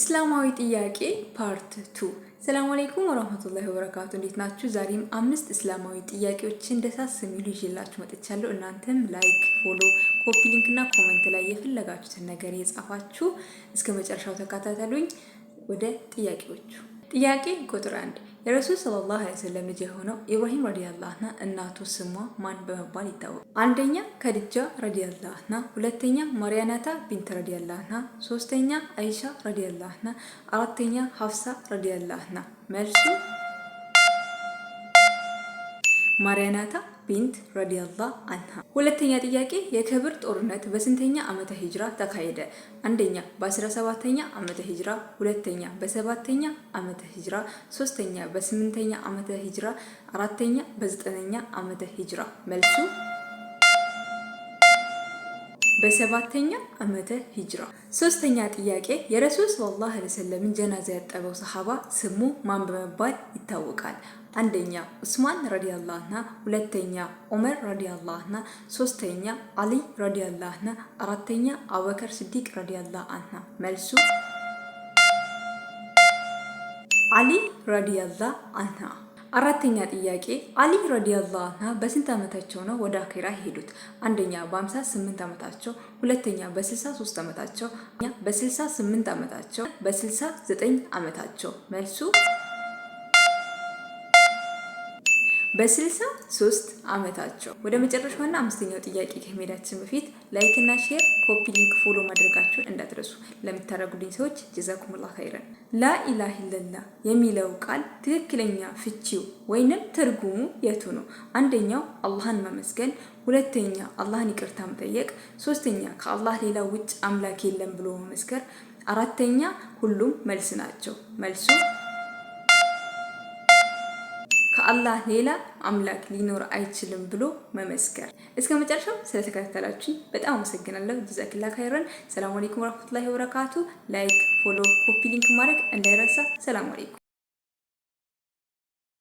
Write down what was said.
እስላማዊ ጥያቄ ፓርት 2። ሰላም አለይኩም ወራህመቱላሂ ወበረካቱ። እንዴት ናችሁ? ዛሬም 5 እስላማዊ ጥያቄዎችን ደሳስ የሚሉ ይዤላችሁ መጥቻለሁ። እናንተም ላይክ፣ ፎሎ፣ ኮፒ ሊንክ እና ኮሜንት ላይ የፈለጋችሁትን ነገር የጻፋችሁ እስከ መጨረሻው ተከታተሉኝ። ወደ ጥያቄዎቹ። ጥያቄ ቁጥር 1 የረሱል ሰለላሁ ዐለይሂ ወሰለም ልጅ የሆነው ኢብራሂም ረዲየላሁ ዐንሁ እናቱ ስሟ ማን በመባል ይታወቃል? አንደኛ ከድጃ ረዲየላሁ ዐንሃ፣ ሁለተኛ ማርያናታ ቢንት ረዲየላሁ ዐንሃ፣ ሶስተኛ አይሻ ረዲየላሁ ዐንሃ፣ አራተኛ ሐፍሳ ረዲየላሁ ዐንሃ። መልሱ ማርያናታ ቢንት ረዲየላሁ ዐንሃ። ሁለተኛ ጥያቄ የከብር ጦርነት በስንተኛ ዓመተ ሂጅራ ተካሄደ? አንደኛ በ17ኛ ዓመተ ሂጅራ፣ ሁለተኛ በ7ኛ ዓመተ ሂጅራ፣ ሶስተኛ በ8ኛ ዓመተ ሂጅራ፣ አራተኛ በ9ኛ ዓመተ ሂጅራ። መልሱ በ7ኛ ዓመተ ሂጅራ። ሶስተኛ ጥያቄ የረሱል ሰለላሁ ዐለይሂ ወሰለም ጀናዛ ያጠበው ሰሃባ ስሙ ማን በመባል ይታወቃል? አንደኛ ዑስማን ረዲየላሁ ዐንሁ፣ ሁለተኛ ዑመር ረዲየላሁ ዐንሁ፣ ሶስተኛ አሊ ረዲየላሁ ዐንሁ፣ አራተኛ አቡበከር ሲዲቅ ረዲየላሁ ዐንሁ። መልሱ አሊ ረዲየላሁ ዐንሁ። አራተኛ ጥያቄ አሊ ረዲየላሁ ዐንሁ በስንት ዓመታቸው ነው ወደ አኺራ ሄዱት? አንደኛ በ58 ዓመታቸው፣ ሁለተኛ በ63 ዓመታቸው፣ በ68 ዓመታቸው፣ በ69 ዓመታቸው። መልሱ በ63 ዓመታቸው። ወደ መጨረሻውና አምስተኛው ጥያቄ ከመሄዳችን በፊት ላይክ እና ሼር፣ ኮፒ ሊንክ፣ ፎሎ ማድረጋችሁን እንዳትረሱ። ለምታደርጉልኝ ሰዎች ጀዛኩሙላህ ኸይረን። ላኢላሃ ኢለላህ የሚለው ቃል ትክክለኛ ፍቺው ወይንም ትርጉሙ የቱ ነው? አንደኛው አላህን መመስገን፣ ሁለተኛ አላህን ይቅርታ መጠየቅ፣ ሶስተኛ ከአላህ ሌላ ውጭ አምላክ የለም ብሎ መመስከር፣ አራተኛ ሁሉም መልስ ናቸው። መልሱ ከአላህ ሌላ አምላክ ሊኖር አይችልም ብሎ መመስከር። እስከ መጨረሻው ስለተከታተላችሁ በጣም አመሰግናለሁ። ጀዛከላሁ ኸይረን። ሰላም አለይኩም ወራህመቱላሂ ወበረካቱ። ላይክ፣ ፎሎ፣ ኮፒ ሊንክ ማድረግ እንዳይረሳ። ሰላም አለይኩም።